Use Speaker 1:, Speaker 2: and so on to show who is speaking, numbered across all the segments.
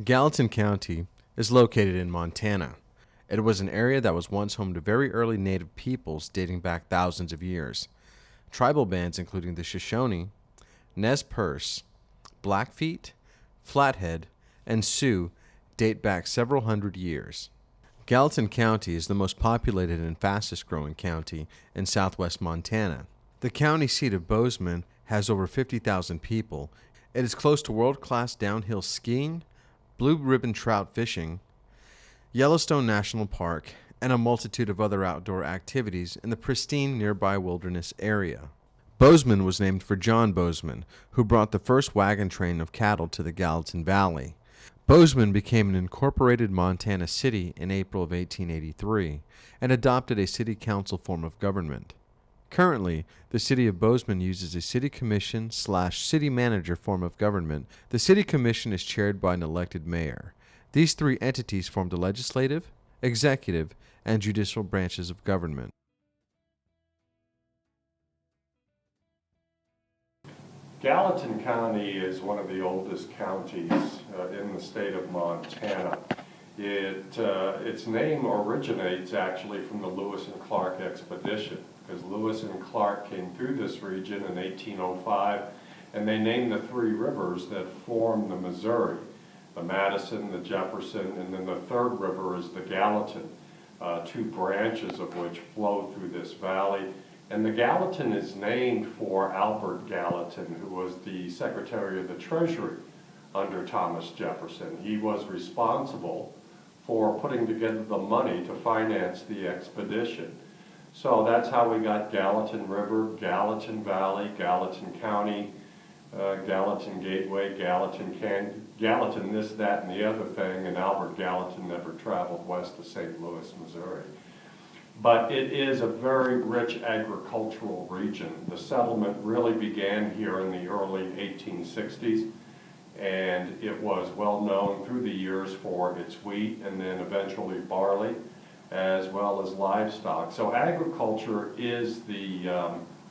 Speaker 1: Gallatin County is located in Montana. It was an area that was once home to very early native peoples dating back thousands of years. Tribal bands including the Shoshone, Nez Perce, Blackfeet, Flathead, and Sioux date back several hundred years. Gallatin County is the most populated and fastest growing county in southwest Montana. The county seat of Bozeman has over 50,000 people. It is close to world-class downhill skiing, blue ribbon trout fishing, Yellowstone National Park, and a multitude of other outdoor activities in the pristine nearby wilderness area. Bozeman was named for John Bozeman, who brought the first wagon train of cattle to the Gallatin Valley. Bozeman became an incorporated Montana city in April of 1883 and adopted a city council form of government. Currently, the city of Bozeman uses a city commission/city manager form of government. The city commission is chaired by an elected mayor. These three entities form the legislative, executive, and judicial branches of government.
Speaker 2: Gallatin County is one of the oldest counties in the state of Montana. Its name originates actually from the Lewis and Clark expedition, because Lewis and Clark came through this region in 1805, and they named the three rivers that form the Missouri, the Madison, the Jefferson, and then the third river is the Gallatin, two branches of which flow through this valley. And the Gallatin is named for Albert Gallatin, who was the Secretary of the Treasury under Thomas Jefferson. He was responsible for putting together the money to finance the expedition. So that's how we got Gallatin River, Gallatin Valley, Gallatin County, Gallatin Gateway, Gallatin this, that, and the other thing, and Albert Gallatin never traveled west of St. Louis, Missouri. But it is a very rich agricultural region. The settlement really began here in the early 1860s, and it was well known through the years for its wheat and then eventually barley, as well as livestock. So agriculture is the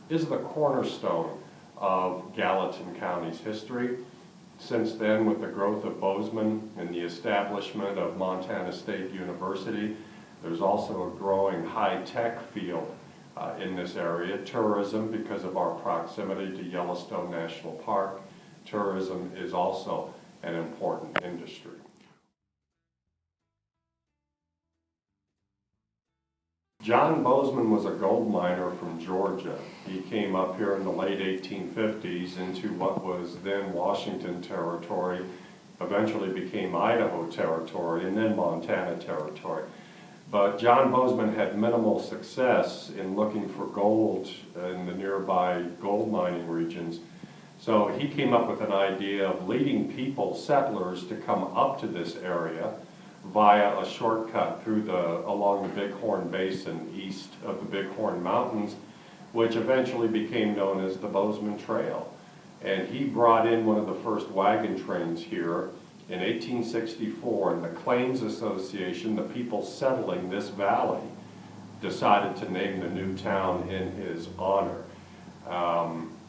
Speaker 2: cornerstone of Gallatin County's history. Since then, with the growth of Bozeman and the establishment of Montana State University, there's also a growing high-tech field in this area. Tourism, because of our proximity to Yellowstone National Park, tourism is also an important industry. John Bozeman was a gold miner from Georgia. He came up here in the late 1850s into what was then Washington Territory, eventually became Idaho Territory, and then Montana Territory. But John Bozeman had minimal success in looking for gold in the nearby gold mining regions. So he came up with an idea of leading people, settlers, to come up to this area via a shortcut through along the Bighorn Basin east of the Bighorn Mountains, which eventually became known as the Bozeman Trail. And he brought in one of the first wagon trains here in 1864, and the Claims Association, the people settling this valley, decided to name the new town in his honor.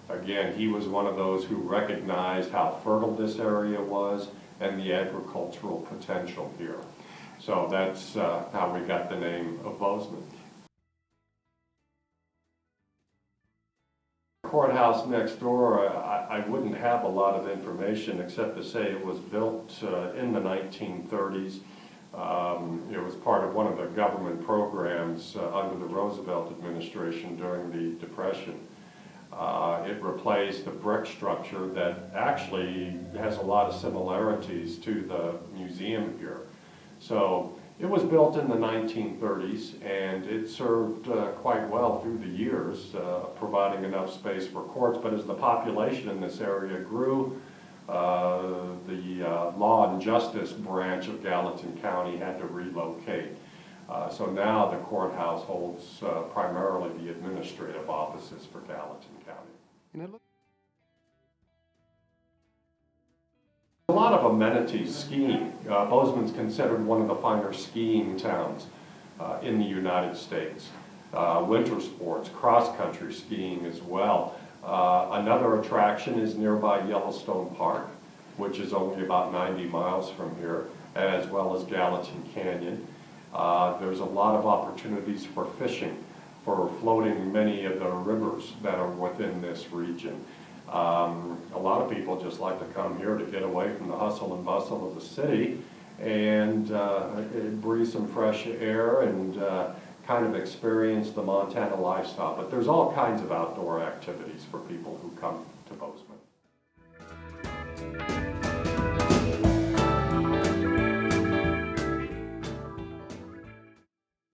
Speaker 2: Again, he was one of those who recognized how fertile this area was and the agricultural potential here. So that's how we got the name of Bozeman. Courthouse next door, I wouldn't have a lot of information except to say it was built in the 1930s. It was part of one of the government programs under the Roosevelt administration during the Depression. It replaced the brick structure that actually has a lot of similarities to the museum here. So it was built in the 1930s, and it served quite well through the years, providing enough space for courts. But as the population in this area grew, the Law and Justice branch of Gallatin County had to relocate. So now the courthouse holds primarily the administrative offices for Gallatin County. A lot of amenities, skiing. Bozeman's considered one of the finer skiing towns in the United States. Winter sports, cross-country skiing as well. Another attraction is nearby Yellowstone Park. which is only about 90 miles from here, as well as Gallatin Canyon. There's a lot of opportunities for fishing, for floating many of the rivers that are within this region. A lot of people just like to come here to get away from the hustle and bustle of the city and breathe some fresh air and kind of experience the Montana lifestyle. But there's all kinds of outdoor activities for people who come to Bozeman.